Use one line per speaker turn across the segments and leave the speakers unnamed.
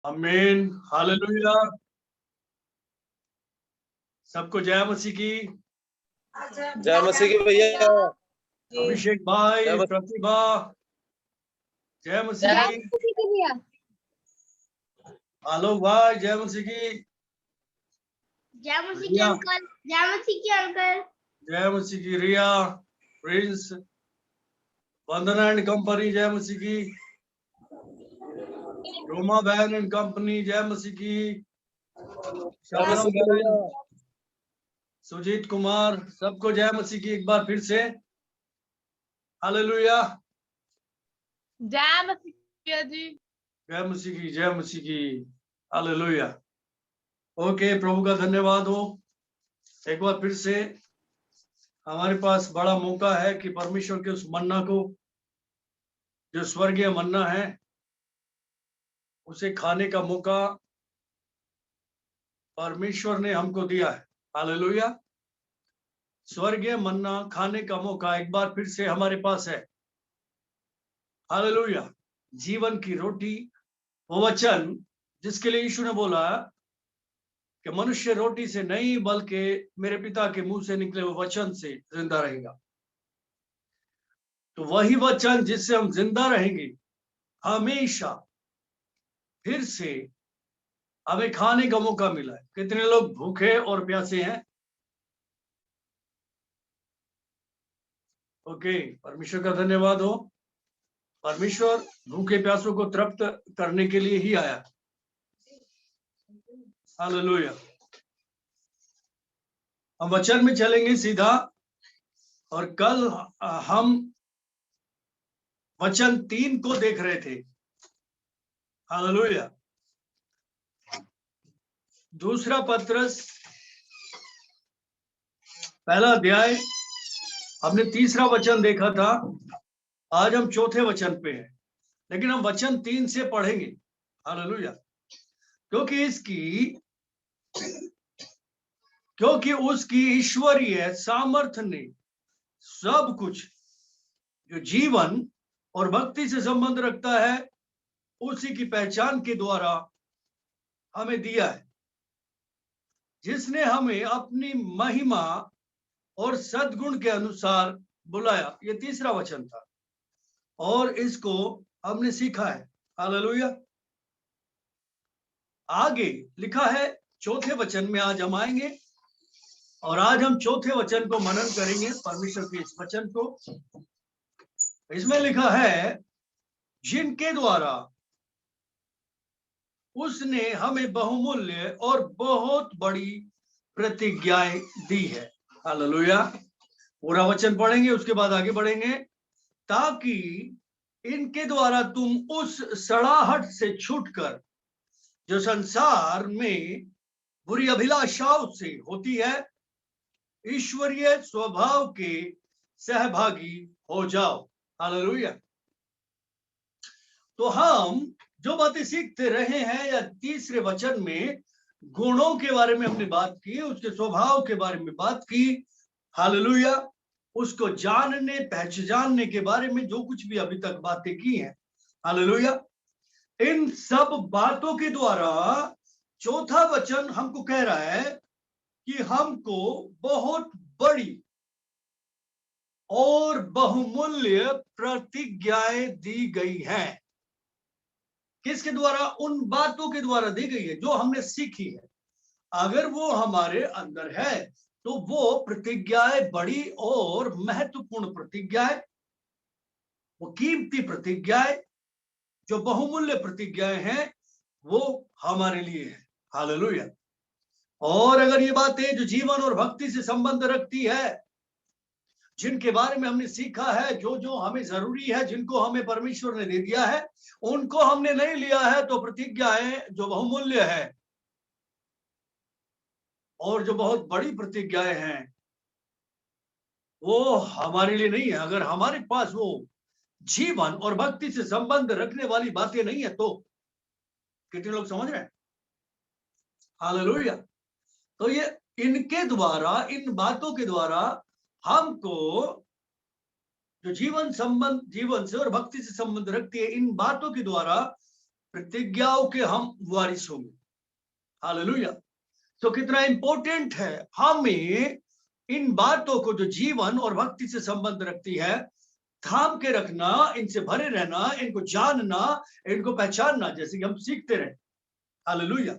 आमीन, हालेलुया। सबको जय मसीह की।
जय मसीह की भैया।
अभिषेक भाई,
जय मसीह।
प्रतिभा, जय मसीह की। आलोक भाई, जय मसीह की।
जय मसीह की अंकल। जय मसीह की अंकल।
जय मसीह की रिया, प्रिंस, वंदना एंड कंपनी, जय मसीह की। रोमा बहन एंड कंपनी, जय मसीह की।
जय
शबनम
मसीह की
बहन,
भैया।
सुजीत कुमार, सबको जय मसीह की एक बार फिर से। हालेलुया।
जय मसीह जी।
जय मसीह की, जय मसीह की। हालेलुया। ओके, प्रभु का धन्यवाद हो। एक बार फिर से हमारे पास बड़ा मौका है कि परमेश्वर के उस मन्ना को, जो स्वर्गीय मन्ना है, उसे खाने का मौका परमेश्वर ने हमको दिया है। हालेलुया। स्वर्गीय मन्ना खाने का मौका एक बार फिर से हमारे पास है। हालेलुया। जीवन की रोटी, वो वचन जिसके लिए यीशु ने बोला कि मनुष्य रोटी से नहीं बल्कि मेरे पिता के मुंह से निकले हुए वचन से जिंदा रहेगा। तो वही वचन जिससे हम जिंदा रहेंगे, हमेशा फिर से हमें खाने का मौका मिला है। कितने लोग भूखे और प्यासे हैं? ओके, परमेश्वर का धन्यवाद हो। परमेश्वर भूखे प्यासों को तृप्त करने के लिए ही आया। हालेलुया। हम वचन में चलेंगे सीधा, और कल हम वचन 3 को देख रहे थे। हालेलुया। दूसरा पत्रस पहला अध्याय, हमने तीसरा वचन देखा था। आज हम चौथे वचन पे हैं, लेकिन हम वचन 3 से पढ़ेंगे। हालेलुया। क्योंकि उसकी ईश्वरीय सामर्थ्य ने सब कुछ जो जीवन और भक्ति से संबंध रखता है, उसी की पहचान के द्वारा हमें दिया है, जिसने हमें अपनी महिमा और सद्गुण के अनुसार बुलाया। ये तीसरा वचन था, और इसको हमने सीखा है। हालेलुया। आगे लिखा है चौथे वचन में आज हम आएंगे, और आज हम चौथे वचन को मनन करेंगे, परमेश्वर के इस वचन को। इसमें लिखा है, जिनके द्वारा उसने हमें बहुमूल्य और बहुत बड़ी प्रतिज्ञाएं दी है। हालेलुया। पूरा वचन पढ़ेंगे, उसके बाद आगे बढ़ेंगे। ताकि इनके द्वारा तुम उस सड़ाहट से छूटकर जो संसार में बुरी अभिलाषाओं से होती है, ईश्वरीय स्वभाव के सहभागी हो जाओ। हालेलुया। तो हम जो बातें सीखते रहे हैं, या तीसरे वचन में गुणों के बारे में हमने बात की, उसके स्वभाव के बारे में बात की। हालेलुया। उसको जानने पहचानने के बारे में जो कुछ भी अभी तक बातें की हैं। हालेलुया। इन सब बातों के द्वारा चौथा वचन हमको कह रहा है कि हमको बहुत बड़ी और बहुमूल्य प्रतिज्ञाएं दी गई हैं। किसके द्वारा? उन बातों के द्वारा दी गई है जो हमने सीखी है। अगर वो हमारे अंदर है तो वो प्रतिज्ञाएं बड़ी और महत्वपूर्ण प्रतिज्ञाएं, वो कीमती प्रतिज्ञाएं, जो बहुमूल्य प्रतिज्ञाएं हैं, वो हमारे लिए है। हालेलुया। और अगर ये बातें जो जीवन और भक्ति से संबंध रखती है, जिनके बारे में हमने सीखा है, जो जो हमें जरूरी है, जिनको हमें परमेश्वर ने दे दिया है, उनको हमने नहीं लिया है, तो प्रतिज्ञाएं जो बहुमूल्य है और जो बहुत बड़ी प्रतिज्ञाएं हैं, वो हमारे लिए नहीं है। अगर हमारे पास वो जीवन और भक्ति से संबंध रखने वाली बातें नहीं है, तो कितने लोग समझ रहे हैं? हालेलुया। तो ये इनके द्वारा, इन बातों के द्वारा हमको जो जीवन से और भक्ति से संबंध रखती है, इन बातों के द्वारा प्रतिज्ञाओं के हम वारिस होंगे। हालेलुया। तो कितना इंपॉर्टेंट है हमें इन बातों को जो जीवन और भक्ति से संबंध रखती है थाम के रखना, इनसे भरे रहना, इनको जानना, इनको पहचानना, जैसे कि हम सीखते रहे। हालेलुया।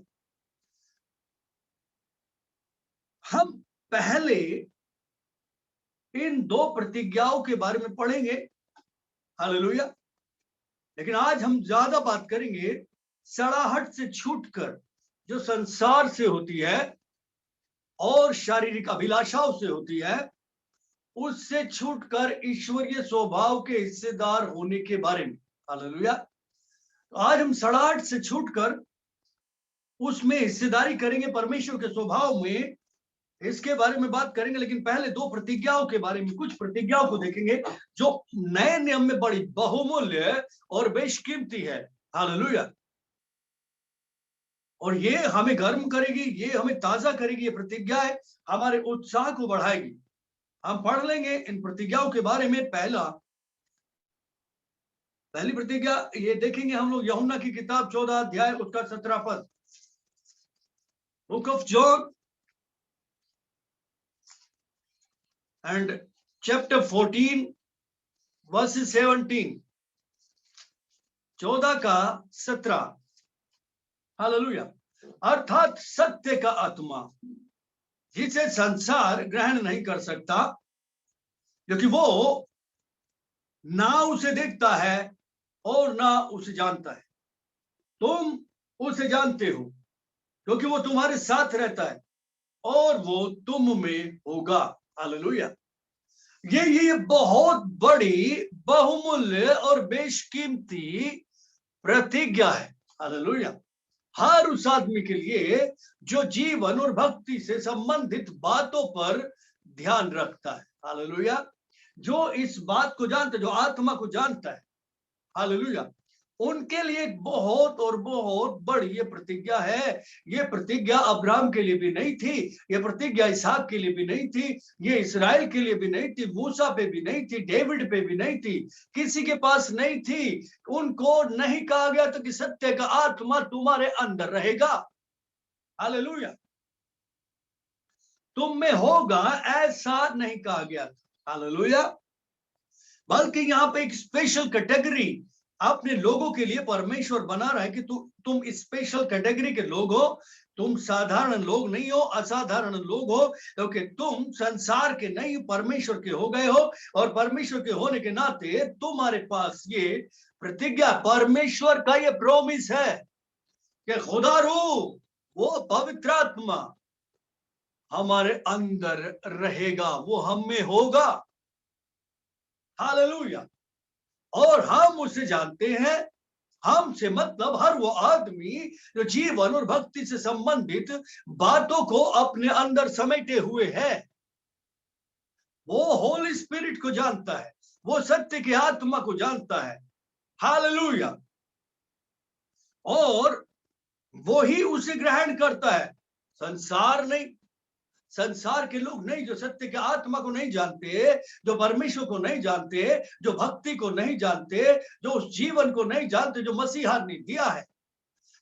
हम पहले इन 2 प्रतिज्ञाओं के बारे में पढ़ेंगे। हालेलुया। लेकिन आज हम ज्यादा बात करेंगे सड़ाहट से छूटकर, जो संसार से होती है और शारीरिक अभिलाषाओं से होती है, उससे छूटकर ईश्वरीय स्वभाव के हिस्सेदार होने के बारे में। हालेलुया। तो आज हम सड़ाहट से छूटकर उसमें हिस्सेदारी करेंगे, परमेश्वर के स्वभाव में, इसके बारे में बात करेंगे। लेकिन पहले 2 प्रतिज्ञाओं के बारे में, कुछ प्रतिज्ञाओं को देखेंगे जो नए नियम में बड़ी बहुमूल्य और बेशकीमती है। हालेलुया। और ये हमें गर्म करेगी, ये हमें ताजा करेगी। ये प्रतिज्ञाएं हमारे उत्साह को बढ़ाएगी। हम पढ़ लेंगे इन प्रतिज्ञाओं के बारे में। पहली प्रतिज्ञा ये देखेंगे हम लोग, यूहन्ना की किताब 14 अध्याय उसका 17 पद। Book of John and chapter 14 verses 17, 14 का 17। हालेलुया। अर्थात सत्य का आत्मा, जिसे संसार ग्रहण नहीं कर सकता, क्योंकि वो ना उसे देखता है और ना उसे जानता है। तुम उसे जानते हो क्योंकि वो तुम्हारे साथ रहता है और वो तुम में होगा। हालेलुया। ये बहुत बड़ी बहुमूल्य और बेशकीमती प्रतिज्ञा है। हालेलुया। हर उस आदमी के लिए जो जीवन और भक्ति से संबंधित बातों पर ध्यान रखता है। हालेलुया। जो इस बात को जानता है, जो आत्मा को जानता है। हालेलुया। उनके लिए बहुत और बहुत बड़ी ये प्रतिज्ञा है। ये प्रतिज्ञा अब्राहम के लिए भी नहीं थी, ये प्रतिज्ञा इसहाक के लिए भी नहीं थी, ये इस्राएल के लिए भी नहीं थी, मूसा पे भी नहीं थी, डेविड पे भी नहीं थी, किसी के पास नहीं थी। उनको नहीं कहा गया था कि सत्य का आत्मा तुम्हारे अंदर रहेगा। हालेलुया। तुम में होगा, ऐसा नहीं कहा गया था। हालेलुया। बल्कि यहाँ पे एक स्पेशल कैटेगरी अपने लोगों के लिए परमेश्वर बना रहा है कि तुम स्पेशल कैटेगरी के लोग हो। तुम साधारण लोग नहीं हो, असाधारण लोग हो, क्योंकि तुम संसार के नहीं परमेश्वर के हो गए हो। और परमेश्वर के होने के नाते तुम्हारे पास ये प्रतिज्ञा, परमेश्वर का ये प्रॉमिस है कि खुदा रूह, वो पवित्र आत्मा हमारे अंदर रहेगा, वो हम में होगा। हालेलुया। और हम उसे जानते हैं। हमसे मतलब हर वो आदमी जो जीवन और भक्ति से संबंधित बातों को अपने अंदर समेटे हुए है, वो होली स्पिरिट को जानता है, वो सत्य की आत्मा को जानता है। हालेलुया। और वो ही उसे ग्रहण करता है, संसार नहीं। संसार के लोग नहीं, जो सत्य के आत्मा को नहीं जानते, जो परमेश्वर को नहीं जानते, जो भक्ति को नहीं जानते, जो उस जीवन को नहीं जानते जो मसीहा ने दिया है,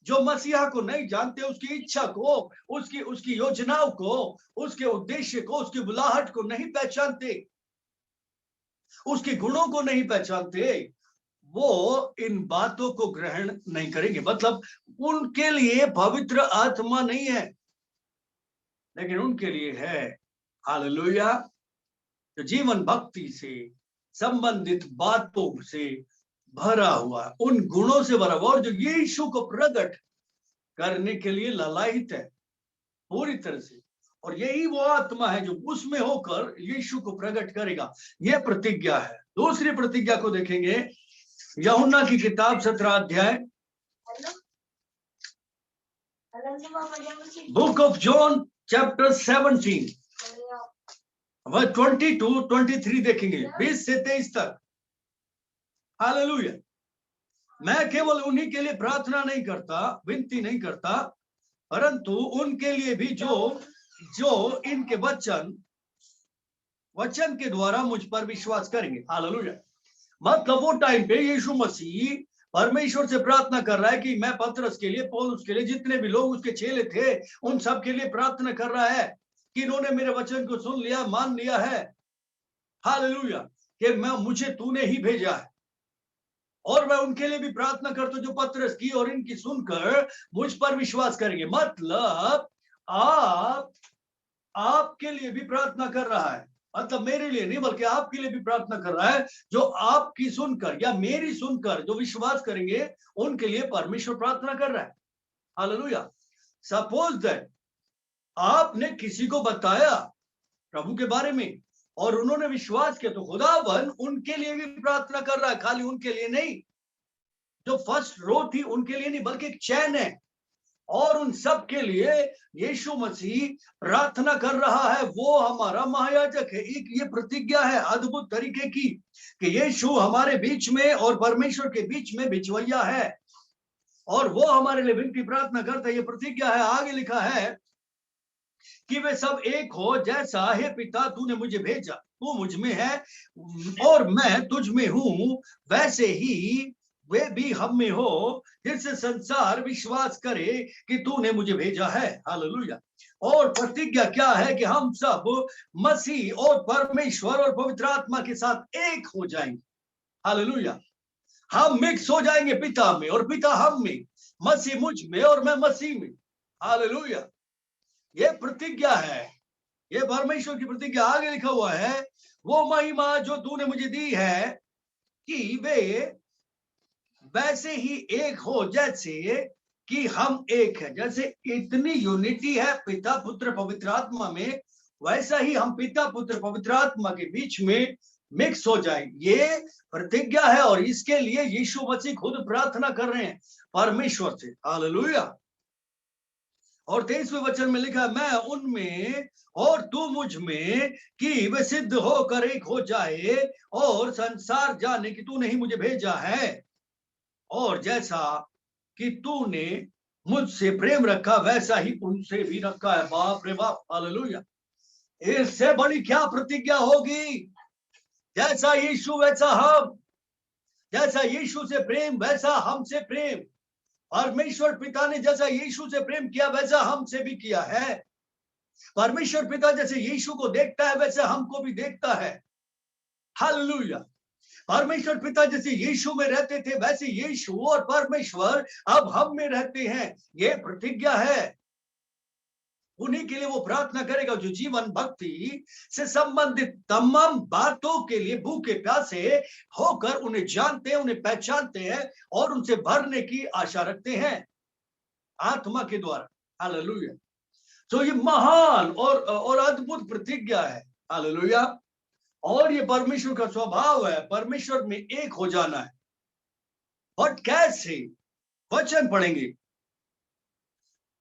जो मसीहा को नहीं जानते, उसकी इच्छा को, उसकी योजनाओं को, उसके उद्देश्य को, उसकी बुलाहट को नहीं पहचानते, उसके गुणों को नहीं पहचानते, वो इन बातों को ग्रहण नहीं करेंगे। मतलब उनके लिए पवित्र आत्मा नहीं है, लेकिन उनके लिए है, हालेलुया, जो जीवन भक्ति से संबंधित बातों से भरा हुआ, उन गुणों से भरा हुआ, और जो यीशु को प्रकट करने के लिए ललायित है पूरी तरह से। और यही वो आत्मा है जो उसमें होकर यीशु को प्रकट करेगा। यह प्रतिज्ञा है। दूसरी प्रतिज्ञा को देखेंगे, यूहन्ना की किताब 17 अध्याय, book of John chapter 17 verse 20 to 23 देखेंगे, 20 से 23 तक। हालेलुया। मैं केवल उन्हीं के लिए प्रार्थना नहीं करता, विनती नहीं करता, परंतु उनके लिए भी जो इनके वचन के द्वारा मुझ पर विश्वास करेंगे। हालेलुया। मतलब वो टाइम पे यीशु मसीह परमेश्वर से प्रार्थना कर रहा है कि मैं पतरस के लिए, पौलुस के लिए, जितने भी लोग उसके चेले थे उन सब के लिए प्रार्थना कर रहा है कि इन्होंने मेरे वचन को सुन लिया, मान लिया है, हालेलुया, कि मुझे तूने ही भेजा है। और मैं उनके लिए भी प्रार्थना करता हूं जो पतरस की और इनकी सुनकर मुझ पर विश्वास करेंगे। मतलब आपके लिए भी प्रार्थना कर रहा है, मतलब मेरे लिए नहीं बल्कि आपके लिए भी प्रार्थना कर रहा है। जो आपकी सुनकर या मेरी सुनकर जो विश्वास करेंगे उनके लिए परमेश्वर प्रार्थना कर रहा है। हालेलुया। सपोज दैट आपने किसी को बताया प्रभु के बारे में और उन्होंने विश्वास किया, तो खुदावन उनके लिए भी प्रार्थना कर रहा है, खाली उनके लिए नहीं, जो फर्स्ट रो थी उनके लिए नहीं, बल्कि एक चैन है और उन सब के लिए यीशु मसीह प्रार्थना कर रहा है। वो हमारा महायाजक है। एक ये प्रतिज्ञा है अद्भुत तरीके की कि यीशु हमारे बीच में और परमेश्वर के बीच में बिचवैया है और वो हमारे लिए विनती प्रार्थना करता है। ये प्रतिज्ञा है। आगे लिखा है कि वे सब एक हो जैसा हे पिता तूने मुझे भेजा, तू मुझ में है और मैं तुझ में हूं, वैसे ही वे भी हम में हो, जिससे संसार विश्वास करे कि तूने मुझे भेजा है। हालेलुया। और प्रतिज्ञा क्या है कि हम सब मसीह और परमेश्वर और पवित्र आत्मा के साथ एक हो जाएंगे। हालेलुया। हम मिक्स हो जाएंगे पिता में और पिता हम में, मसीह मुझ में और मैं मसीह में। हालेलुया। ये प्रतिज्ञा है, ये परमेश्वर की प्रतिज्ञा। आगे लिखा हुआ है वो महिमा जो तूने मुझे दी है कि वे वैसे ही एक हो जैसे कि हम एक है। जैसे इतनी यूनिटी है पिता पुत्र पवित्र आत्मा में, वैसा ही हम पिता पुत्र पवित्र आत्मा के बीच में मिक्स हो जाए। ये प्रतिज्ञा है और इसके लिए यीशु मसीह खुद प्रार्थना कर रहे हैं परमेश्वर से। हालेलुया। और 23वें वचन में लिखा, मैं उनमें और तू मुझ में कि वे सिद्ध होकर एक हो जाए और संसार जाने कि तूने ही मुझे भेजा है और जैसा कि तूने मुझसे प्रेम रखा वैसा ही उनसे भी रखा है। बाप रे बाप। हालेलुया। इससे बड़ी क्या प्रतिज्ञा होगी। जैसा यीशु वैसा हम, जैसा यीशु से प्रेम वैसा हमसे प्रेम। परमेश्वर पिता ने जैसा यीशु से प्रेम किया वैसा हमसे भी किया है। परमेश्वर पिता जैसे यीशु को देखता है वैसे हमको भी देखता है। हालेलुया। परमेश्वर पिता जैसे यीशु में रहते थे वैसे यीशु और परमेश्वर अब हम में रहते हैं। ये प्रतिज्ञा है। उन्हीं के लिए वो प्रार्थना करेगा जो जीवन भक्ति से संबंधित तमाम बातों के लिए भूखे प्यासे होकर उन्हें जानते हैं, उन्हें पहचानते हैं और उनसे भरने की आशा रखते हैं आत्मा के द्वारा। हालेलुया। तो ये महान और अद्भुत प्रतिज्ञा है। हालेलुया। और ये परमेश्वर का स्वभाव है, परमेश्वर में एक हो जाना है। और कैसे? वचन पढ़ेंगे,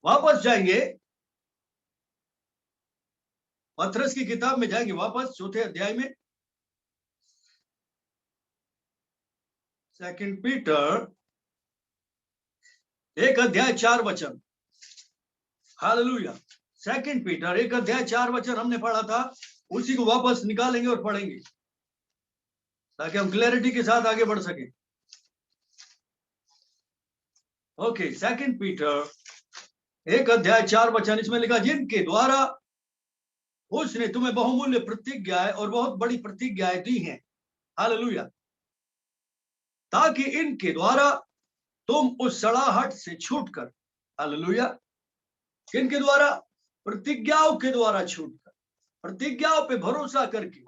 वापस जाएंगे पतरस की किताब में, जाएंगे वापस 4थे अध्याय में, 2 पीटर 1 अध्याय 4 वचन। हालेलुया। 2 पीटर 1 अध्याय 4 वचन हमने पढ़ा था, उसी को वापस निकालेंगे और पढ़ेंगे ताकि हम क्लैरिटी के साथ आगे बढ़ सके। ओके। 2 पीटर 1 अध्याय 4 वचन, इसमें लिखा, जिनके द्वारा उसने तुम्हें बहुमूल्य प्रतिज्ञाएं और बहुत बड़ी प्रतिज्ञाएं दी हैं। हालेलुया। ताकि इनके द्वारा तुम उस सड़ाहट से छूटकर, हालेलुया, किनके द्वारा? प्रतिज्ञाओं के द्वारा छूटकर, प्रतिज्ञाओं पे भरोसा करके,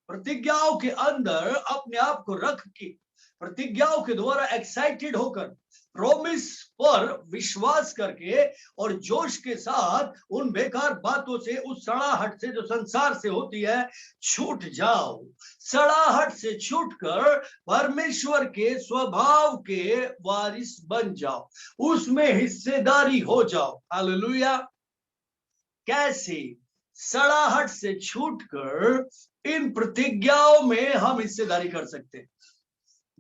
प्रतिज्ञाओं के अंदर अपने आप को रख के, प्रतिज्ञाओं के द्वारा एक्साइटेड होकर, प्रॉमिस पर विश्वास करके और जोश के साथ उन बेकार बातों से, उस सड़ाहट से जो संसार से होती है, छूट जाओ। सड़ाहट से छूटकर परमेश्वर के स्वभाव के वारिस बन जाओ, उसमें हिस्सेदारी हो जाओ। हालेलुया। कैसे? सड़ाहट से छूटकर इन प्रतिज्ञाओं में हम हिस्सेदारी कर सकते हैं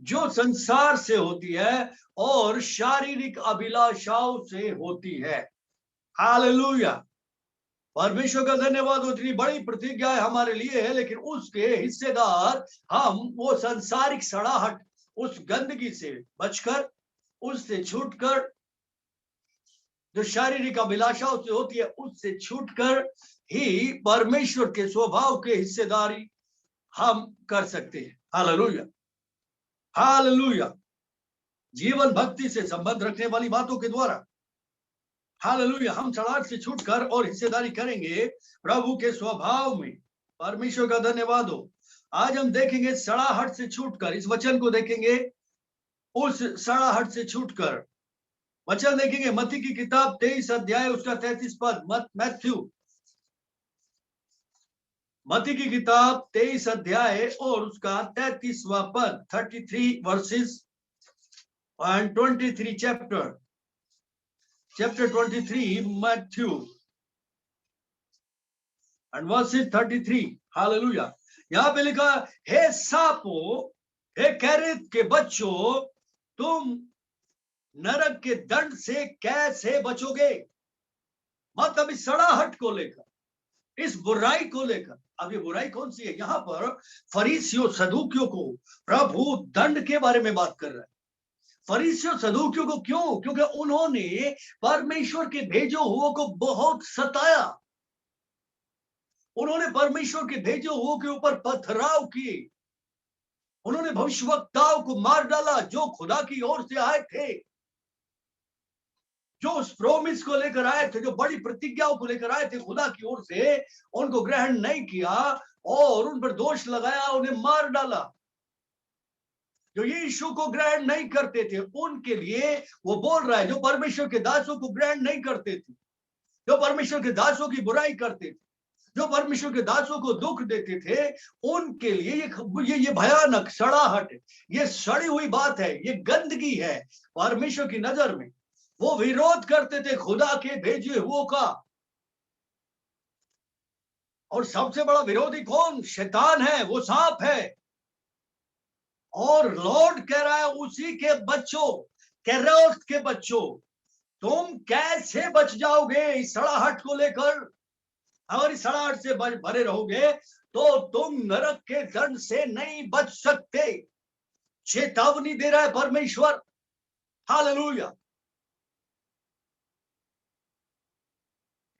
जो संसार से होती है और शारीरिक अभिलाषाओं से होती है। हालेलुया। परमेश्वर का धन्यवाद। उतनी बड़ी प्रतिज्ञा हमारे लिए है, लेकिन उसके हिस्सेदार हम वो संसारिक सड़ाहट, उस गंदगी से बचकर उससे छूटकर, जो शारीरिक अभिलाषाओं से होती है उससे छूटकर ही परमेश्वर के स्वभाव के हिस्सेदारी हम कर सकते हैं। Hallelujah, hallelujah. जीवन भक्ति से संबंध रखने वाली बातों के द्वारा, हालेलुया, हम सड़ाहट से छूटकर और हिस्सेदारी करेंगे प्रभु के स्वभाव में। परमेश्वर का धन्यवाद हो। आज हम देखेंगे सड़ाहट से छूटकर, इस वचन को देखेंगे, उस सड़ाहट से छूटकर। वचन देखेंगे मत्ती की किताब 23 अध्याय उसका 33 पद। मैथ्यू, मत्ती की किताब 23 अध्याय और उसका 33वां पद, 33 versus and 23 chapter 23 Matthew and verses 33। Hallelujah. यहाँ पे लिखा, हे सांपों, हे कैरेत के बच्चों, तुम नरक के दंड से कैसे बचोगे? मतलब इस सड़ाहट को लेकर, इस बुराई को लेकर। अब ये बुराई कौन सी है? यहाँ पर फरीसियों सदूकियों को प्रभु दंड के बारे में बात कर रहा है। फरीसियों सदूकियों को क्यों? क्योंकि उन्होंने परमेश्वर के भेजे हुओं को बहुत सताया। उन्होंने परमेश्वर के भेजे हुओं के ऊपर पथराव किए। उन्होंने भविष्यवक्ताओं को मार डाला जो खुदा की ओर से आए थे, जो उस प्रोमिस को लेकर आए थे, जो बड़ी प्रतिज्ञाओं को लेकर आए थे खुदा की ओर से, उनको ग्रहण नहीं किया और उन पर दोष लगाया, उन्हें मार डाला। जो यीशु को ग्रहण नहीं करते थे उनके लिए वो बोल रहा है, जो परमेश्वर के दासों को ग्रहण नहीं करते थे, जो परमेश्वर के दासों की बुराई करते थे, जो परमेश्वर के दासों को दुख देते थे, उनके लिए ये भयानक सड़ाहट है, ये सड़ी हुई बात है, ये गंदगी है परमेश्वर की नजर में। वो विरोध करते थे खुदा के भेजे हुओं का। और सबसे बड़ा विरोधी कौन? शैतान है, वो सांप है। और लॉर्ड कह रहा है उसी के बच्चों, कैरोस के बच्चों, तुम कैसे बच जाओगे इस सड़ाहट को लेकर? अगर इस सड़ाहट से भरे रहोगे तो तुम नरक के दंड से नहीं बच सकते। चेतावनी दे रहा है परमेश्वर। हालेलुया।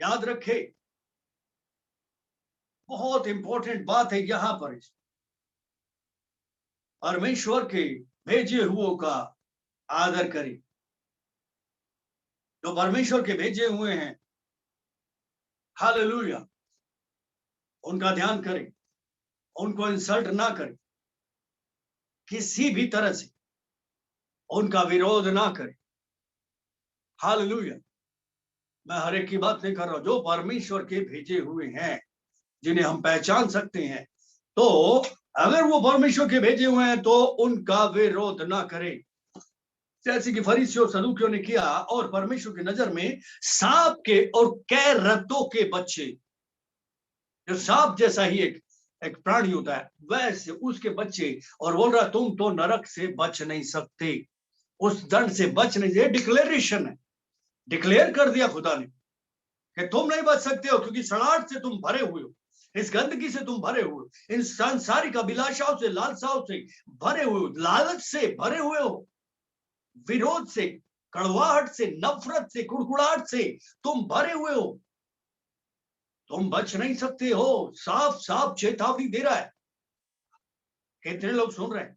याद रखे, बहुत इंपॉर्टेंट बात है यहां पर। परमेश्वर के भेजे हुओं का आदर करें। जो परमेश्वर के भेजे हुए हैं, हालेलुया, उनका ध्यान करें, उनको इंसल्ट ना करें, किसी भी तरह से उनका विरोध ना करें। हालेलुया। मैं हर एक की बात नहीं कर रहा हूं। जो परमेश्वर के भेजे हुए हैं, जिन्हें हम पहचान सकते हैं, तो अगर वो परमेश्वर के भेजे हुए हैं तो उनका विरोध ना करें, जैसे कि फरीसियों सदूकियों ने किया। और परमेश्वर की नजर में सांप के और कैरतों के बच्चे, जो सांप जैसा ही एक प्राणी होता है, वैसे उसके बच्चे, और बोल रहा तुम तो नरक से बच नहीं सकते, उस दंड से बच नहीं। ये डिक्लेरेशन है, डिक्लेयर कर दिया खुदा ने कि तुम नहीं बच सकते हो, क्योंकि सड़ाहट से तुम भरे हुए हो, इस गंदगी से तुम भरे हुए हो, इन सांसारिक अभिलाषाओं से, लालसाओं से भरे हुए हो, लालच से भरे हुए हो, विरोध से, कड़वाहट से, नफरत से, कुड़कुड़ाहट से तुम भरे हुए हो, तुम बच नहीं सकते हो। साफ साफ चेतावनी दे रहा है। कितने लोग सुन रहे हैं?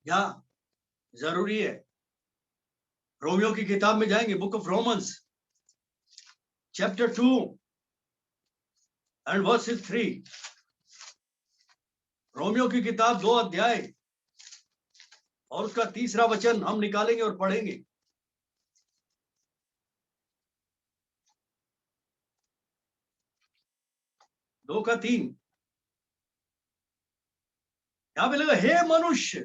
क्या जरूरी है? रोमियो की किताब में जाएंगे, book of Romans chapter 2 and versus 3। Romeo की किताब 2 अध्याय और उसका 3रा वचन हम निकालेंगे और पढ़ेंगे। दो का 3 यहां पे लगा, हे मनुष्य,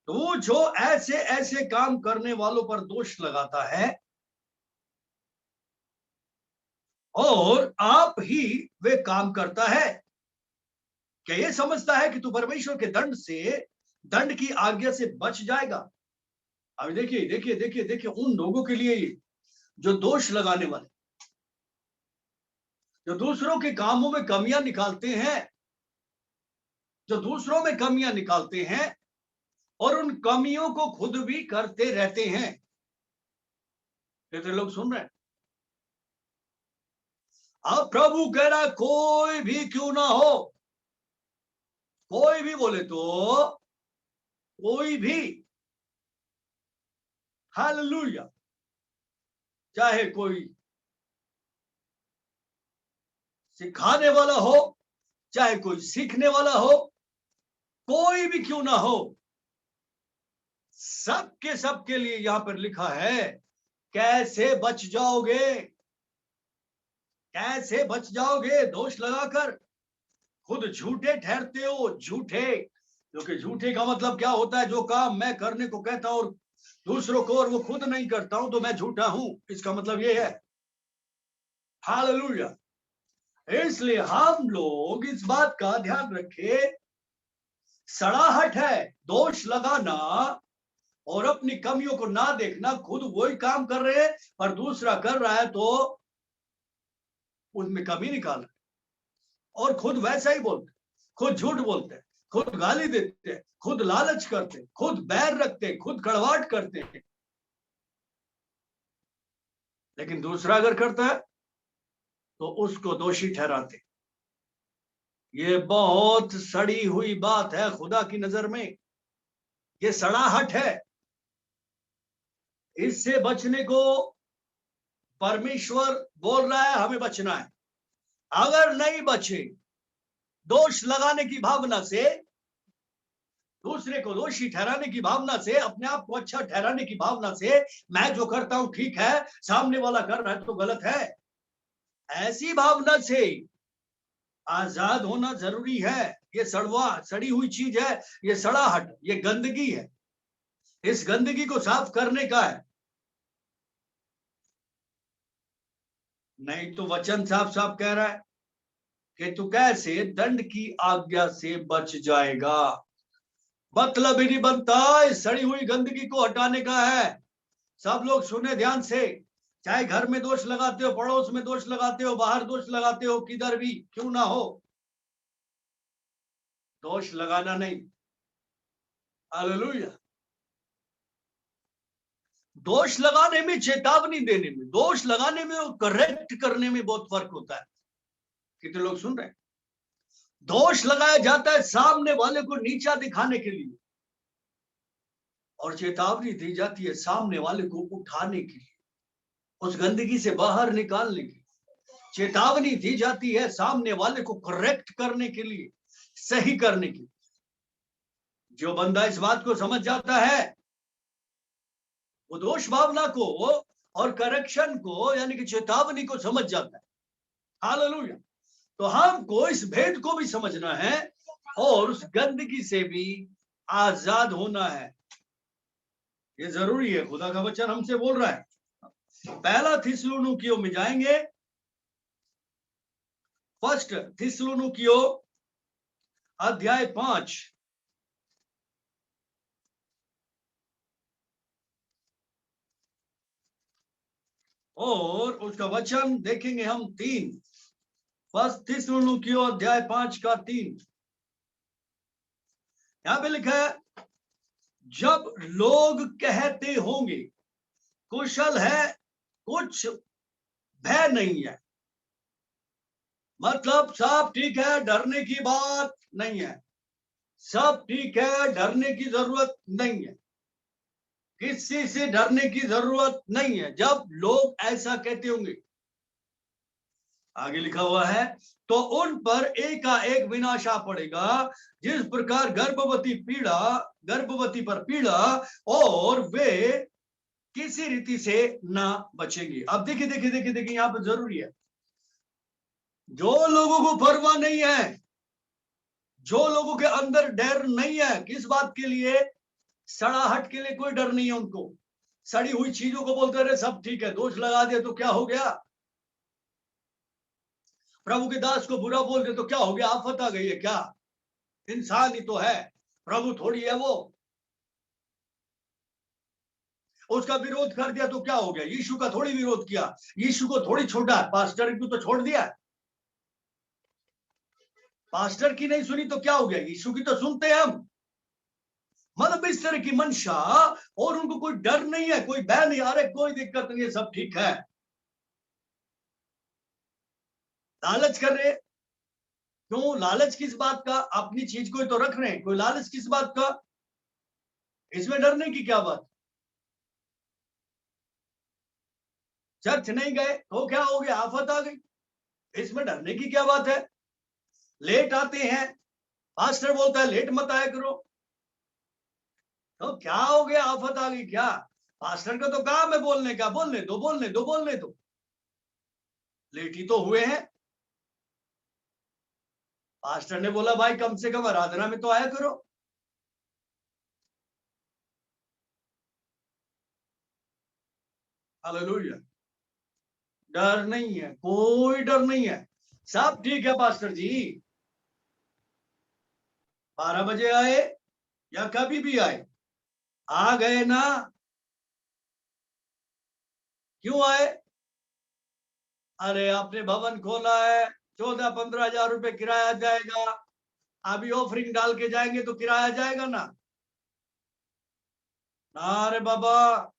तू जो ऐसे ऐसे काम करने वालों पर दोष लगाता है और आप ही वे काम करता है, क्या ये समझता है कि तू परमेश्वर के दंड की आज्ञा से बच जाएगा? अभी देखिए देखिए देखिए देखिए, उन लोगों के लिए ये जो दोष लगाने वाले, जो दूसरों के कामों में कमियां निकालते हैं, जो दूसरों में कमियां निकालते हैं, और उन कमियों को खुद भी करते रहते हैं। कितने लोग सुन रहे हैं? अब प्रभु कह रहा कोई भी क्यों ना हो, कोई भी बोले तो कोई भी, हालेलुया, चाहे कोई सिखाने वाला हो, चाहे कोई सीखने वाला हो, कोई भी क्यों ना हो, सबके लिए यहां पर लिखा है कैसे बच जाओगे, कैसे बच जाओगे दोष लगाकर। खुद झूठे ठहरते हो, झूठे, क्योंकि झूठे का मतलब क्या होता है, जो काम मैं करने को कहता हूं दूसरों को और वो खुद नहीं करता हूं तो मैं झूठा हूं, इसका मतलब ये है। हालेलुया। इसलिए हम लोग इस बात का ध्यान रखें, सड़ाहट है दोष लगाना और अपनी कमियों को ना देखना। खुद वही काम कर रहे हैं पर दूसरा कर रहा है तो उनमें कमी निकाल रहे, और खुद वैसा ही बोलते, खुद झूठ बोलते, खुद गाली देते, खुद लालच करते, खुद बैर रखते, खुद कड़वाहट करते हैं। लेकिन दूसरा अगर करता है तो उसको दोषी ठहराते। ये बहुत सड़ी हुई बात है खुदा की नजर में, ये सड़ाहट है। इससे बचने को परमेश्वर बोल रहा है, हमें बचना है। अगर नहीं बचे, दोष लगाने की भावना से, दूसरे को दोषी ठहराने की भावना से, अपने आप को अच्छा ठहराने की भावना से, मैं जो करता हूं ठीक है, सामने वाला कर रहा है तो गलत है, ऐसी भावना से आजाद होना जरूरी है। ये सड़ी हुई चीज है, ये सड़ाहट, ये गंदगी है। इस गंदगी को साफ करने का है। नहीं तो वचन साफ साफ कह रहा है कि तू कैसे दंड की आज्ञा से बच जाएगा। मतलब ही नहीं बनता, इस सड़ी हुई गंदगी को हटाने का है। सब लोग सुने ध्यान से, चाहे घर में दोष लगाते हो, पड़ोस में दोष लगाते हो, बाहर दोष लगाते हो, किधर भी क्यों ना हो, दोष लगाना नहीं। हालेलुया। दोष लगाने में, चेतावनी देने में, दोष लगाने में और करेक्ट करने में बहुत फर्क होता है। कितने लोग सुन रहे हैं? दोष लगाया जाता है सामने वाले को नीचा दिखाने के लिए, और चेतावनी दी जाती है सामने वाले को उठाने के लिए, उस गंदगी से बाहर निकालने के लिए। चेतावनी दी जाती है सामने वाले को करेक्ट करने के लिए, सही करने के लिए। जो बंदा इस बात को समझ जाता है, वो दोष भावना को और करेक्शन को, यानी कि चेतावनी को समझ जाता है। हालेलुया। तो हमको इस भेद को भी समझना है और उस गंदगी से भी आजाद होना है। ये जरूरी है, खुदा का वचन हमसे बोल रहा है। पहला थिस्सलुनीकियों में जाएंगे, फर्स्ट थिस्सलुनीकियों अध्याय 5 और उसका वचन देखेंगे हम 3। फर्स्ट थिस्सलुनीकियों अध्याय 5 का 3। यहां पे लिखा है, जब लोग कहते होंगे कुशल है, कुछ भय नहीं है। मतलब सब ठीक है, डरने की बात नहीं है, सब ठीक है, डरने की जरूरत नहीं है, किसी से डरने की जरूरत नहीं है। जब लोग ऐसा कहते होंगे, आगे लिखा हुआ है, तो उन पर एकाएक विनाश आ पड़ेगा, जिस प्रकार गर्भवती पर पीड़ा, और वे किसी रीति से ना बचेंगे। अब देखिए देखिए देखिए देखिए, यहां पर जरूरी है, जो लोगों को परवाह नहीं है, जो लोगों के अंदर डर नहीं है, किस बात के लिए? सड़ाहट के लिए कोई डर नहीं है उनको। सड़ी हुई चीजों को बोलते रहे सब ठीक है, दोष लगा दिया तो क्या हो गया? प्रभु के दास को बुरा बोल दे तो क्या हो गया? आफत आ गई है क्या? इंसान ही तो है, प्रभु थोड़ी है वो। उसका विरोध कर दिया तो क्या हो गया? यीशु का थोड़ी विरोध किया, यीशु को थोड़ी छोड़ा, पास्टर को तो छोड़ दिया। पास्टर की नहीं सुनी तो क्या हो गया? यीशु की तो सुनते हैं हम। मतलब इस तरह की मंशा, और उनको कोई डर नहीं है, कोई भय नहीं, अरे कोई दिक्कत नहीं है, सब ठीक है। लालच कर रहे, क्यों लालच किस बात का? अपनी चीज को ही तो रख रहे हैं, कोई लालच किस बात का? इसमें डरने की क्या बात? चर्च नहीं गए तो क्या हो गया, आफत आ गई, इसमें डरने की क्या बात है? लेट आते हैं, पास्टर बोलता है लेट मत आया करो, तो क्या हो गया, आफत आ गई क्या? पास्टर का तो काम है बोलने का, बोलने दो बोलने दो बोलने दो, लेट ही तो हुए हैं। पास्टर ने बोला भाई कम से कम आराधना में तो आया करो। हालेलुया। डर नहीं है, कोई डर नहीं है, सब ठीक है पास्टर जी। 12 बजे आए या कभी भी आए, आ गए ना, क्यों आए? अरे आपने भवन खोला है, 14-15 हजार रुपए किराया जाएगा, अभी ऑफरिंग डाल के जाएंगे तो किराया जाएगा ना? अरे बाबा,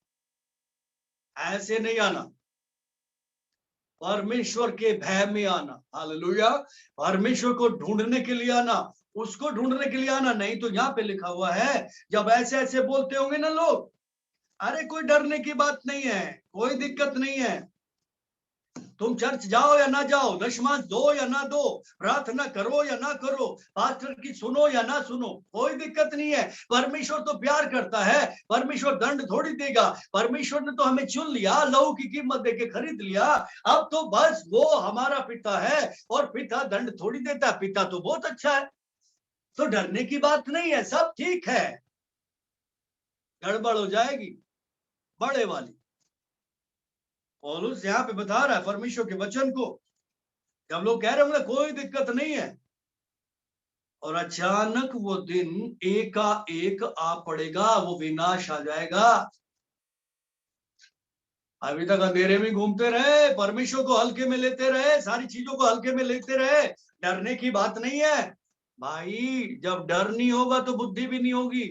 ऐसे नहीं आना, परमेश्वर के भय में आना। हालेलुया। परमेश्वर को ढूंढने के लिए आना, उसको ढूंढने के लिए आना। नहीं तो यहाँ पे लिखा हुआ है, जब ऐसे ऐसे बोलते होंगे ना लोग, अरे कोई डरने की बात नहीं है, कोई दिक्कत नहीं है, तुम चर्च जाओ या ना जाओ, दशमांश दो या ना दो, प्रार्थना करो या ना करो, पास्टर की सुनो या ना सुनो, कोई दिक्कत नहीं है। परमेश्वर तो प्यार करता है, परमेश्वर दंड थोड़ी देगा। परमेश्वर ने तो हमें चुन लिया, लहू की कीमत देके खरीद लिया, अब तो बस वो हमारा पिता है, और पिता दंड थोड़ी देता, पिता तो बहुत अच्छा है, तो डरने की बात नहीं है, सब ठीक है। गड़बड़ हो जाएगी बड़े वाली। पौलुस यहाँ पे बता रहा है परमेश्वर के वचन को, जब लोग कह रहे होंगे कोई दिक्कत नहीं है, और अचानक वो दिन एकाएक आ पड़ेगा, वो विनाश आ जाएगा। अभी तक अंधेरे में घूमते रहे, परमेश्वर को हल्के में लेते रहे, सारी चीजों को हल्के में लेते रहे, डरने की बात नहीं है भाई। जब डर नहीं होगा तो बुद्धि भी नहीं होगी,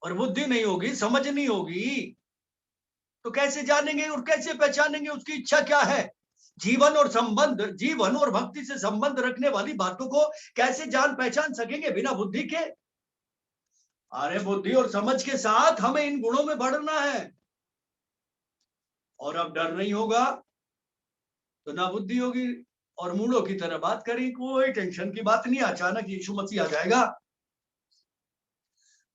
और बुद्धि नहीं होगी, समझ नहीं होगी, तो कैसे जानेंगे और कैसे पहचानेंगे उसकी इच्छा क्या है? जीवन और संबंध, जीवन और भक्ति से संबंध रखने वाली बातों को कैसे जान पहचान सकेंगे बिना बुद्धि के? अरे बुद्धि और समझ के साथ हमें इन गुणों में बढ़ना है, और अब डर नहीं होगा तो ना बुद्धि होगी। और मूढ़ों की तरह बात करें, कोई टेंशन की बात नहीं, अचानक यीशु मसीह आ जाएगा,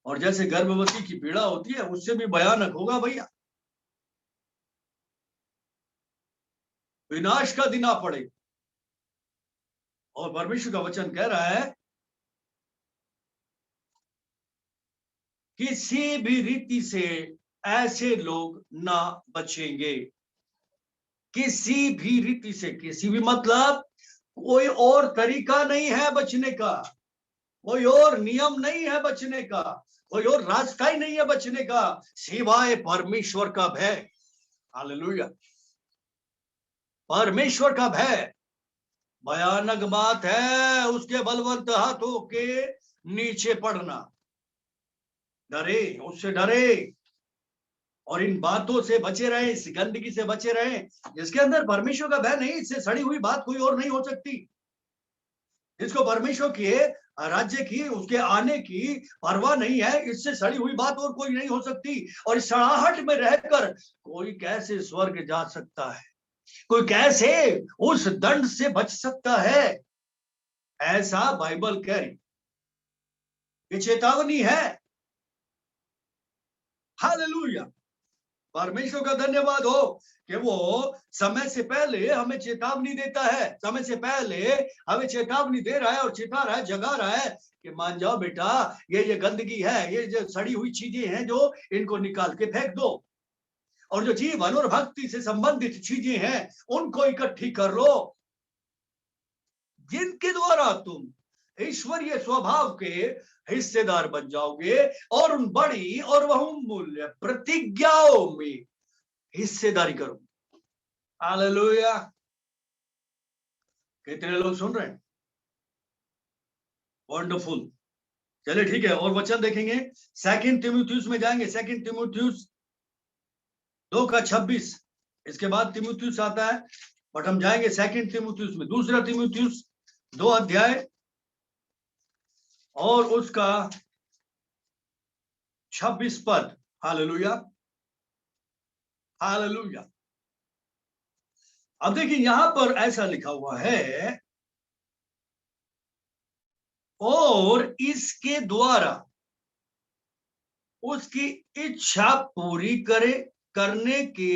और जैसे गर्भवती की पीड़ा होती है उससे भी भयानक होगा भैया, विनाश का दिन आ पड़े। और परमेश्वर का वचन कह रहा है किसी भी रीति से ऐसे लोग ना बचेंगे, किसी भी रीति से, किसी भी मतलब कोई और तरीका नहीं है बचने का, कोई और नियम नहीं है बचने का, कोई और रास्ता ही नहीं है बचने का, सिवाय परमेश्वर का भय। हालेलुया। परमेश्वर का भय भयानक बात है, उसके बलवंत हाथों के नीचे पड़ना। डरे, उससे डरे, और इन बातों से बचे रहे, इस गंदगी से बचे रहे, जिसके अंदर परमेश्वर का भय नहीं, इससे सड़ी हुई बात कोई और नहीं हो सकती। जिसको परमेश्वर के राज्य की, उसके आने की परवाह नहीं है, इससे सड़ी हुई बात और कोई नहीं हो सकती। और इस सड़ाहट में रहकर कोई कैसे स्वर्ग जा सकता है, कोई कैसे उस दंड से बच सकता है, ऐसा बाइबल कह रही, ये चेतावनी है। हालेलुया। परमेश्वर का धन्यवाद हो कि वो समय से पहले हमें चेतावनी देता है, समय से पहले हमें चेतावनी दे रहा है, और चिता रहा है, जगा रहा है कि मान जाओ बेटा, ये गंदगी है, ये जो सड़ी हुई चीजें हैं, जो इनको निकाल के फेंक दो, और जो जीवन और भक्ति से संबंधित चीजें हैं उनको इकट्ठी कर लो, जिनके द्वारा तुम ईश्वरीय स्वभाव के हिस्सेदार बन जाओगे, और उन बड़ी और बहुमूल्य प्रतिज्ञाओं में हिस्सेदारी करो। हालेलुया। कितने लोग सुन रहे हैं? वंडरफुल। चलिए ठीक है, और वचन देखेंगे 2 तीमुथियुस में जाएंगे, 2 तीमुथियुस 2:26। इसके बाद तीमुथियुस आता है, बट हम जाएंगे 2 तीमुथियुस में, 2 तीमुथियुस 2 अध्याय और उसका 26 पद। Hallelujah, hallelujah. अब देखिए यहां पर ऐसा लिखा हुआ है, और इसके द्वारा उसकी इच्छा पूरी करने के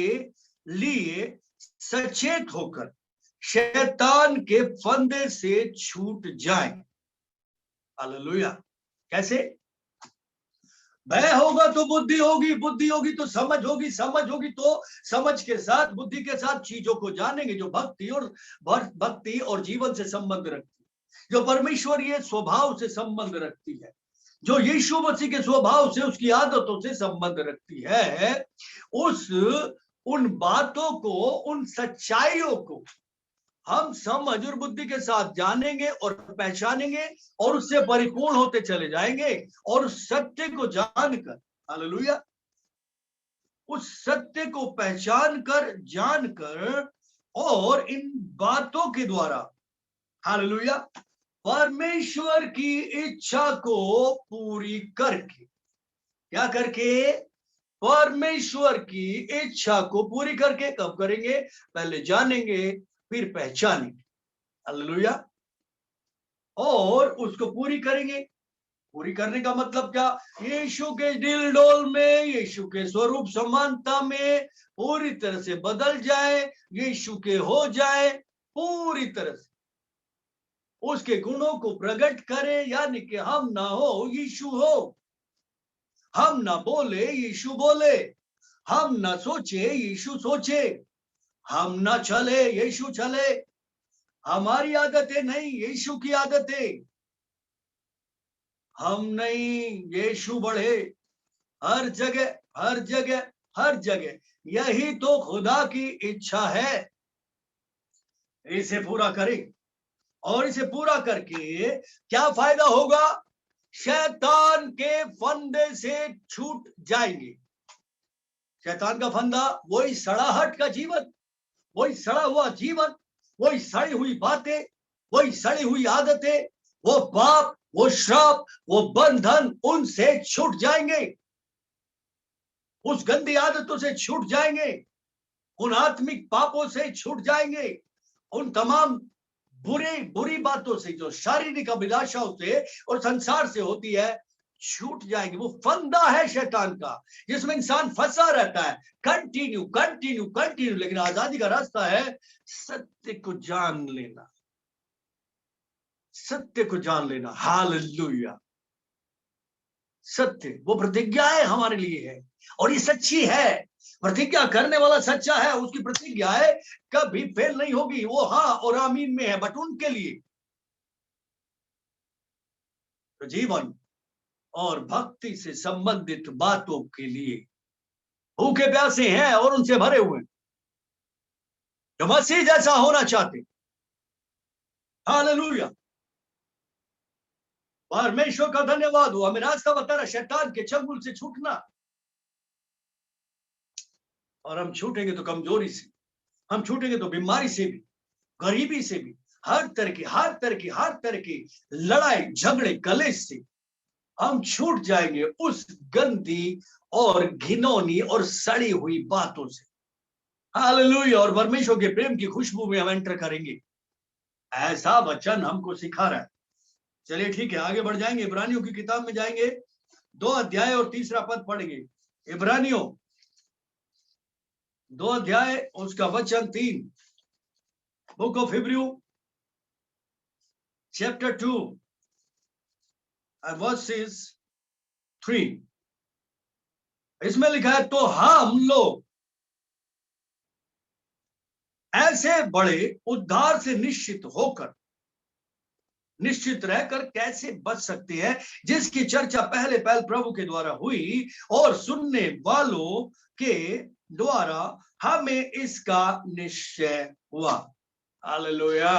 लिए सचेत होकर शैतान के फंदे से छूट जाए। हालेलुया। कैसे? भय होगा तो बुद्धि होगी, बुद्धि होगी तो समझ होगी, समझ होगी तो समझ के साथ, बुद्धि के साथ चीजों को जानेंगे जो भक्ति और जीवन से संबंध रखती है, जो परमेश्वरीय स्वभाव से संबंध रखती है, जो यीशु मसीह के स्वभाव से, उसकी आदतों से संबंध रखती है। उन बातों को, उन सच्चाइयों को हम समझ और बुद्धि के साथ जानेंगे और पहचानेंगे और उससे परिपूर्ण होते चले जाएंगे, और उस सत्य को जानकर, हालेलुया, उस सत्य को पहचान कर, जानकर, और इन बातों के द्वारा, हालेलुया, परमेश्वर की इच्छा को पूरी करके, क्या करके? परमेश्वर की इच्छा को पूरी करके। कब करेंगे? पहले जानेंगे, फिर पहचानेंगे। हालेलुया। और उसको पूरी करेंगे। पूरी करने का मतलब क्या? यीशु के दिल डोल में, यीशु के स्वरूप समानता में पूरी तरह से बदल जाए, यीशु के हो जाए, पूरी तरह से उसके गुणों को प्रकट करे, यानी कि हम ना हो, यीशु हो। हम ना बोले, यीशु बोले। हम ना सोचे, यीशु सोचे। हम ना चले, यीशु चले। हमारी आदतें नहीं, यीशु की आदतें। हम नहीं, यीशु बढ़े हर जगह, हर जगह, हर जगह। यही तो खुदा की इच्छा है। इसे पूरा करें, और इसे पूरा करके क्या फायदा होगा? शैतान के फंदे से छूट जाएंगे। शैतान का फंदा वही सड़ाहट का जीवन, वही सड़ा हुआ जीवन, वही सड़ी हुई बातें, वही सड़ी हुई आदतें, वो पाप, वो श्राप, वो बंधन, उनसे छूट जाएंगे। उस गंदी आदतों से छूट जाएंगे, उन आत्मिक पापों से छूट जाएंगे, उन तमाम बुरी बातों से, जो शारीरिक अभिलाषाओं से और संसार से होती है, छूट जाएंगे। वो फंदा है शैतान का, जिसमें इंसान फंसा रहता है, कंटिन्यू कंटिन्यू कंटिन्यू। लेकिन आजादी का रास्ता है सत्य को जान लेना, सत्य को जान लेना। हालेलुया। सत्य, वो प्रतिज्ञाएं हमारे लिए है, और ये सच्ची है। प्रतिज्ञा करने वाला सच्चा है, उसकी प्रतिज्ञाएं कभी फेल नहीं होगी। वो हाँ और आमीन में है। बट उनके लिए तो जीवन और भक्ति से संबंधित बातों के लिए भूखे प्यासे हैं और उनसे भरे हुए, जो मसीह जैसा होना चाहते। हालेलुया। परमेश्वर का धन्यवाद हो, हमें रास्ता बता रहा शैतान के चंगुल से छूटना। और हम छूटेंगे तो कमजोरी से, हम छूटेंगे तो बीमारी से भी, गरीबी से भी, हर तरह की लड़ाई झगड़े कलेश से हम छूट जाएंगे, उस गंदी और घिनौनी और सड़ी हुई बातों से। हालेलुया। और परमेश्वर के प्रेम की खुशबू में हम एंटर करेंगे। ऐसा वचन हमको सिखा रहा है। चलिए ठीक है, आगे बढ़ जाएंगे। इब्रानियों की किताब में जाएंगे, 2 अध्याय और 3 पद पढ़ेंगे। इब्रानियों 2 अध्याय उसका वचन 3। Book of Hebrew chapter 2 versus 3। इसमें लिखा है, तो हम लोग ऐसे बड़े उद्धार से निश्चित रहकर कैसे बच सकते हैं, जिसकी चर्चा पहले प्रभु के द्वारा हुई और सुनने वालों के द्वारा हमें इसका निश्चय हुआ। हालेलुया।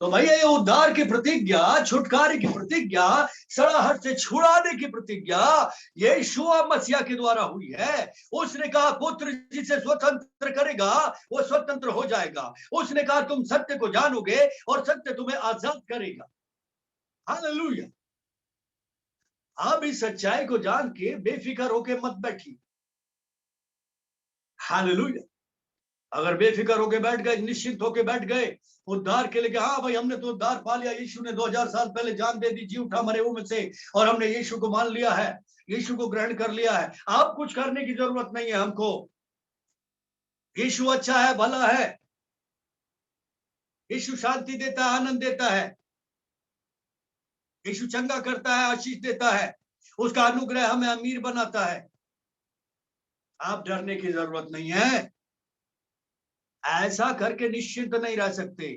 तो भैया ये उद्धार की प्रतिज्ञा, छुटकारे की प्रतिज्ञा, सड़ाहट से छुड़ाने की प्रतिज्ञा यीशु मसीह के द्वारा हुई है। उसने कहा पुत्र जिसे स्वतंत्र करेगा वो स्वतंत्र हो जाएगा। उसने कहा तुम सत्य को जानोगे और सत्य तुम्हें आजाद करेगा। हालेलुया। अब इस सच्चाई को जान के बेफिक्र होके मत बैठिए। हालेलुया। अगर बेफिक्र होके बैठ गए, निश्चिंत होके बैठ गए उद्धार के लिए, हाँ भाई हमने तो उद्धार पा लिया, यीशु ने 2000 साल पहले जान दे दी, जी उठा मरे हुए में से, और हमने यीशु को मान लिया है, यीशु को ग्रहण कर लिया है, अब कुछ करने की जरूरत नहीं है हमको। यीशु अच्छा है, भला है, यीशु शांति देता है, आनंद देता है, यीशु चंगा करता है, आशीष देता है, उसका अनुग्रह हमें अमीर बनाता है। आप डरने की जरूरत नहीं है। ऐसा करके निश्चिंत नहीं रह सकते,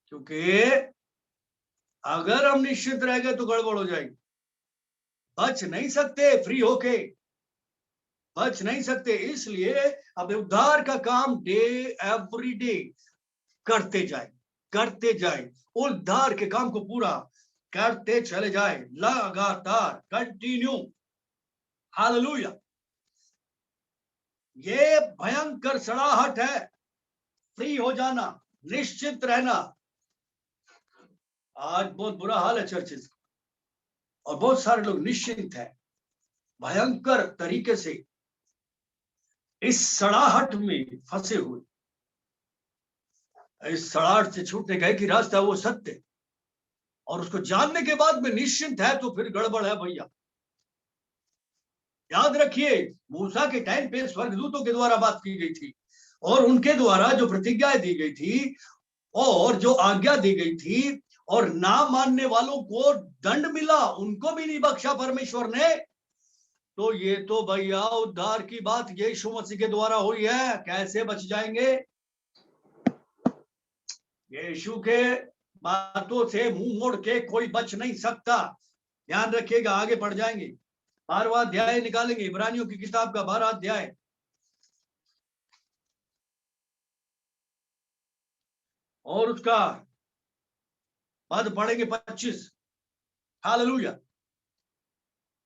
क्योंकि अगर हम निश्चित रह गए तो गड़बड़ हो जाएगी। बच नहीं सकते, फ्री होके बच नहीं सकते। इसलिए अब उद्धार का काम डे एवरी डे करते जाए, उद्धार के काम को पूरा करते चले जाए, लगातार, कंटिन्यू। हालेलुया। ये भयंकर सड़ाहट है, फ्री हो जाना, निश्चित रहना। आज बहुत बुरा हाल है चर्चेस का, और बहुत सारे लोग निश्चिंत है भयंकर तरीके से इस सड़ाहट में फंसे हुए। इस सड़ाहट से छूटने का एक ही रास्ता है, वो सत्य, और उसको जानने के बाद में निश्चिंत है तो फिर गड़बड़ है भैया। याद रखिए, मूसा के टाइम पे स्वर्गदूतों के द्वारा बात की गई थी, और उनके द्वारा जो प्रतिज्ञाएं दी गई थी और जो आज्ञा दी गई थी, और ना मानने वालों को दंड मिला, उनको भी नहीं बख्शा परमेश्वर ने। तो ये तो भैया उद्धार की बात यीशु मसीह के द्वारा हुई है। कैसे बच जाएंगे? यीशु के बातों से मुंह मोड़ के कोई बच नहीं सकता। ध्यान रखिएगा, आगे बढ़ जाएंगे। 12वां अध्याय निकालेंगे, इब्रानियों की किताब का 12वां अध्याय, और उसका पद पढ़ेंगे 25। हालेलुया।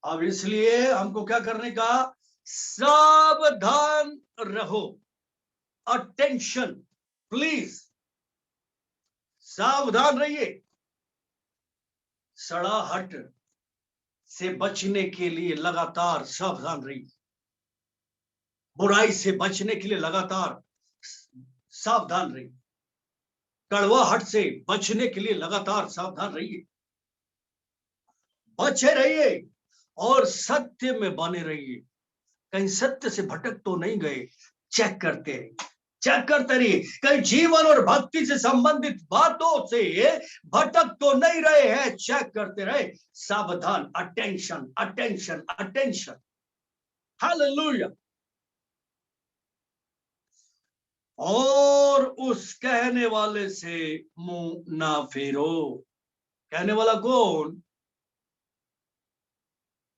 अब इसलिए हमको क्या करने का? सावधान रहो। अटेंशन प्लीज, सावधान रहिए। सड़ाहट से बचने के लिए लगातार सावधान रहिए। बुराई से बचने के लिए लगातार सावधान रहिए। कड़वाहट से बचने के लिए लगातार सावधान रहिए। बचे रहिए और सत्य में बने रहिए। कहीं सत्य से भटक तो नहीं गए, चेक करते रहिए। कहीं जीवन और भक्ति से संबंधित बातों से भटक तो नहीं रहे हैं, चेक करते रहे। सावधान, अटेंशन अटेंशन अटेंशन। हालेलुया। और उस कहने वाले से मुंह ना फेरो। कहने वाला कौन?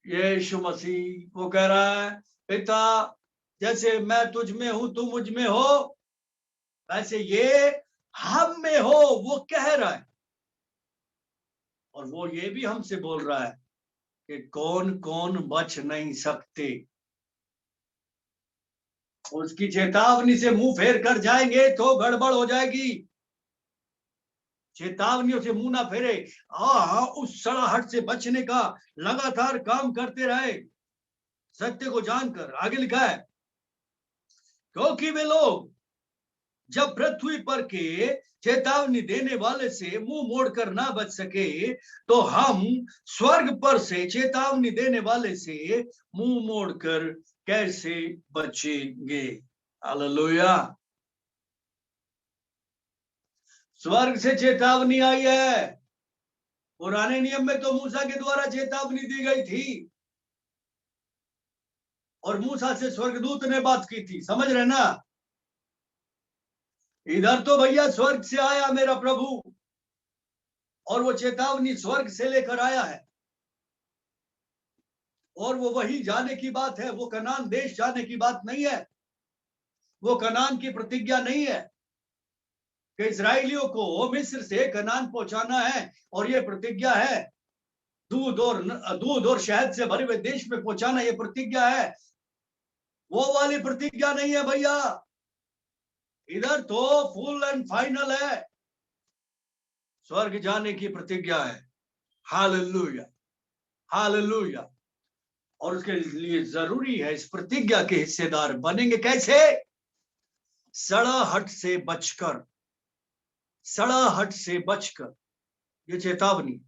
यीशु मसीह। वो कह रहा है, पिता जैसे मैं तुझ में हूं तू मुझ में हो, वैसे ये हम में हो, वो कह रहा है। और वो ये भी हमसे बोल रहा है कि कौन कौन बच नहीं सकते। उसकी चेतावनी से मुंह फेर कर जाएंगे तो गड़बड़ हो जाएगी। चेतावनियों से मुंह ना फेरे, उस सड़ाहट से बचने का लगातार काम करते रहे, सत्य को जानकर। आगे लिखा है, क्योंकि वे लोग जब पृथ्वी पर के चेतावनी देने वाले से मुंह मोड़कर ना बच सके, तो हम स्वर्ग पर से चेतावनी देने वाले से मुंह मोड़कर कैसे बचेंगे? हालेलुया। स्वर्ग से चेतावनी आई है। पुराने नियम में तो मूसा के द्वारा चेतावनी दी गई थी, और मूसा से स्वर्गदूत ने बात की थी, समझ रहे ना? इधर तो भैया स्वर्ग से आया मेरा प्रभु, और वो चेतावनी स्वर्ग से लेकर आया है, और वो वही जाने की बात है। वो कनान देश जाने की बात नहीं है, वो कनान की प्रतिज्ञा नहीं है। कि इजराइलियों को मिस्र से कनान पहुंचाना है, और ये प्रतिज्ञा है। दूध और शहद से भरे हुए देश में पहुंचाना, ये प्रतिज्ञा है। वो वाली प्रतिज्ञा नहीं है भैया, इधर तो फुल एंड फाइनल है, स्वर्ग जाने की प्रतिज्ञा है। Hallelujah, hallelujah. और उसके लिए जरूरी है इस प्रतिज्ञा के हिस्सेदार बनेंगे। कैसे? सड़ाहट से बचकर, सड़ाहट से बचकर। ये चेतावनी,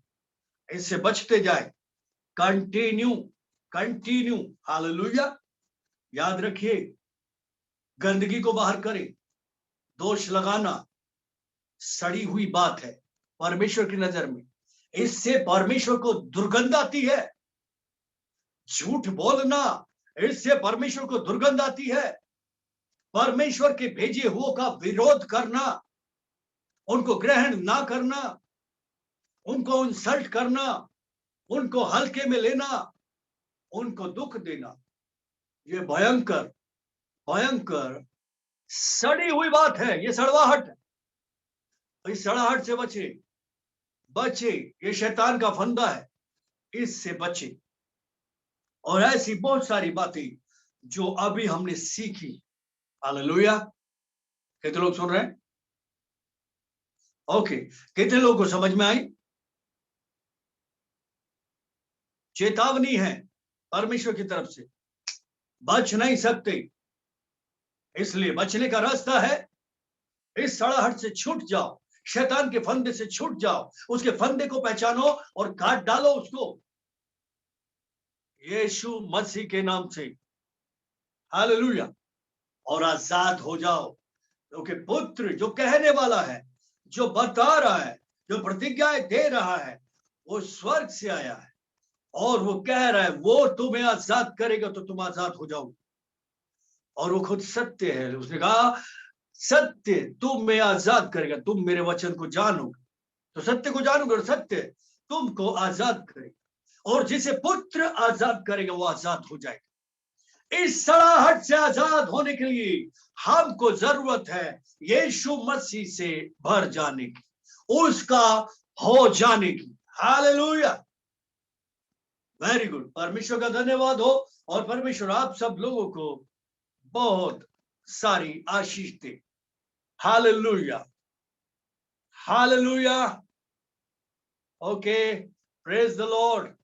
इससे बचते जाए। Continue, continue. हालेलुया। याद रखिए, गंदगी को बाहर करें। दोष लगाना सड़ी हुई बात है परमेश्वर की नजर में, इससे परमेश्वर को दुर्गंध आती है। झूठ बोलना, इससे परमेश्वर को दुर्गंध आती है। परमेश्वर के भेजे हुओं का विरोध करना, उनको ग्रहण ना करना, उनको इंसल्ट करना, उनको हल्के में लेना, उनको दुख देना, ये भयंकर भयंकर सड़ी हुई बात है। ये सड़वाहट है। इस सड़ाहट से बचे, बचे। ये शैतान का फंदा है, इससे बचे। और ऐसी बहुत सारी बातें जो अभी हमने सीखी। हालेलुया। कितने लोग सुन रहे हैं? ओके, कितने लोगों को समझ में आई? चेतावनी है परमेश्वर की तरफ से, बच नहीं सकते। इसलिए बचने का रास्ता है, इस सड़ाहट से छूट जाओ, शैतान के फंदे से छूट जाओ, उसके फंदे को पहचानो और काट डालो उसको यीशु मसीह के नाम से। हालेलुया। और आजाद हो जाओ, क्योंकि पुत्र जो कहने वाला है, जो बता रहा है, जो प्रतिज्ञाएं दे रहा है, वो स्वर्ग से आया है। और वो कह रहा है वो तुम्हें आजाद करेगा तो तुम आजाद हो जाओगे। और वो खुद सत्य है। उसने कहा सत्य तुम्हें आजाद करेगा, तुम मेरे वचन को जानोगे तो सत्य को जानोगे, और सत्य तुमको आजाद करेगा। और जिसे पुत्र आजाद करेगा वो आजाद हो जाएगा। इस सड़ाहट से आजाद होने के लिए हमको जरूरत है यीशु मसीह से भर जाने की, उसका हो जाने की। Hallelujah, very good. परमेश्वर का धन्यवाद हो, और परमेश्वर आप सब लोगों को बहुत सारी आशीष दे। Hallelujah, hallelujah. Okay, praise the Lord.